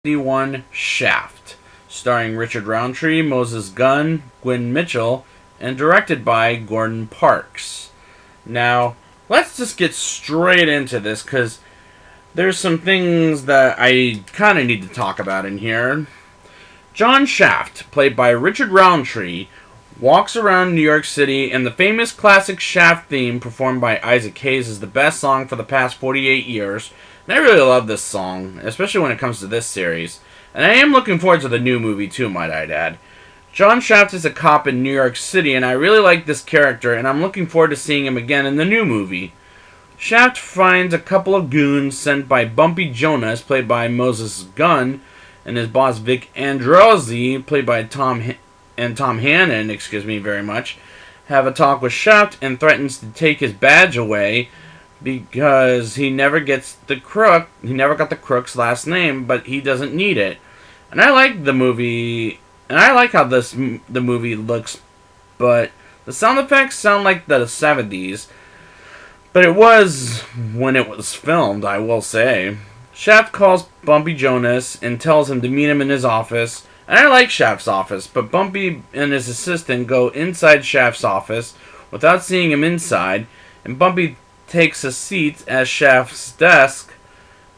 1971 Shaft, starring Richard Roundtree, Moses Gunn, Gwynn Mitchell, and directed by Gordon Parks. Now, let's just get straight into this, because there's some things that I kind of need to talk about in here. John Shaft, played by Richard Roundtree, walks around New York City, and the famous classic Shaft theme performed by Isaac Hayes is the best song for the past 48 years. And I really love this song, especially when it comes to this series. And I am looking forward to the new movie too, might I add. John Shaft is a cop in New York City, and I really like this character, and I'm looking forward to seeing him again in the new movie. Shaft finds a couple of goons sent by Bumpy Jonas, played by Moses Gunn, and his boss Vic Androzzi, played by Tom Hannon, have a talk with Shaft and threatens to take his badge away because he never got the crook's last name, but he doesn't need it. And I like the movie, and I like how the movie looks, but the sound effects sound like the 70s. But it was when it was filmed, I will say. Shaft calls Bumpy Jonas and tells him to meet him in his office. And I like Shaft's office, but Bumpy and his assistant go inside Shaft's office without seeing him inside, and Bumpy takes a seat at Shaft's desk,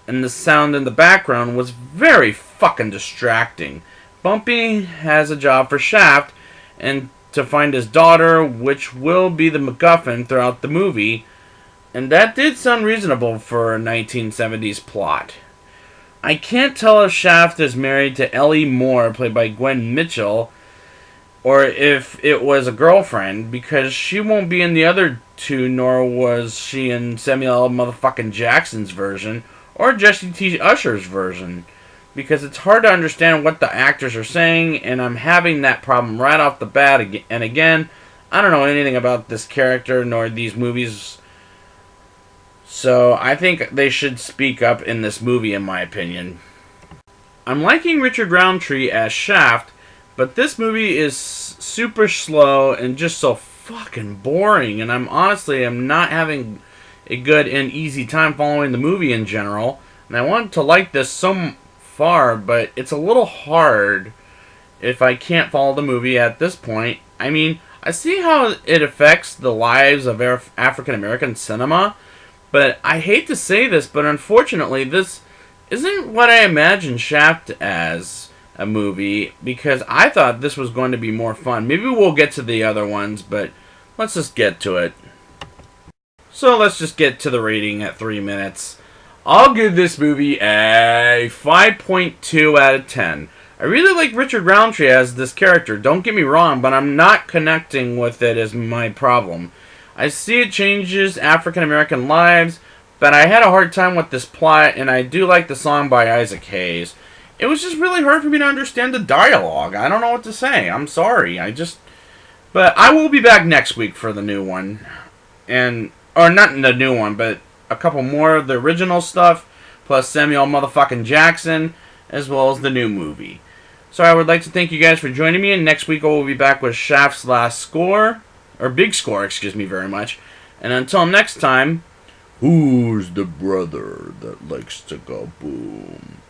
and the sound in the background was very fucking distracting. Bumpy has a job for Shaft and to find his daughter, which will be the MacGuffin throughout the movie. And that did sound reasonable for a 1970s plot. I can't tell if Shaft is married to Ellie Moore, played by Gwynn Mitchell, or if it was a girlfriend, because she won't be in the other two, nor was she in Samuel L. motherfucking Jackson's version, or Jesse T. Usher's version, because it's hard to understand what the actors are saying, and I'm having that problem right off the bat. And again, I don't know anything about this character, nor these movies, so I think they should speak up in this movie, in my opinion. I'm liking Richard Roundtree as Shaft, but this movie is super slow and just so fucking boring, and I'm not having a good and easy time following the movie in general. And I want to like this so far, but it's a little hard if I can't follow the movie at this point. I mean, I see how it affects the lives of African American cinema, but I hate to say this, but unfortunately, this isn't what I imagined Shaft as a movie, because I thought this was going to be more fun. Maybe we'll get to the other ones, but let's just get to it. So let's just get to the rating at 3 minutes. I'll give this movie a 5.2 out of 10. I really like Richard Roundtree as this character, don't get me wrong, but I'm not connecting with it as my problem. I see it changes African American lives, but I had a hard time with this plot, and I do like the song by Isaac Hayes. It was just really hard for me to understand the dialogue. I don't know what to say. I'm sorry. But I will be back next week for the new one. Or not the new one, but a couple more of the original stuff, plus Samuel motherfucking Jackson, as well as the new movie. So I would like to thank you guys for joining me, and next week I will be back with Shaft's last score. Or big score, excuse me very much. And until next time, who's the brother that likes to go boom?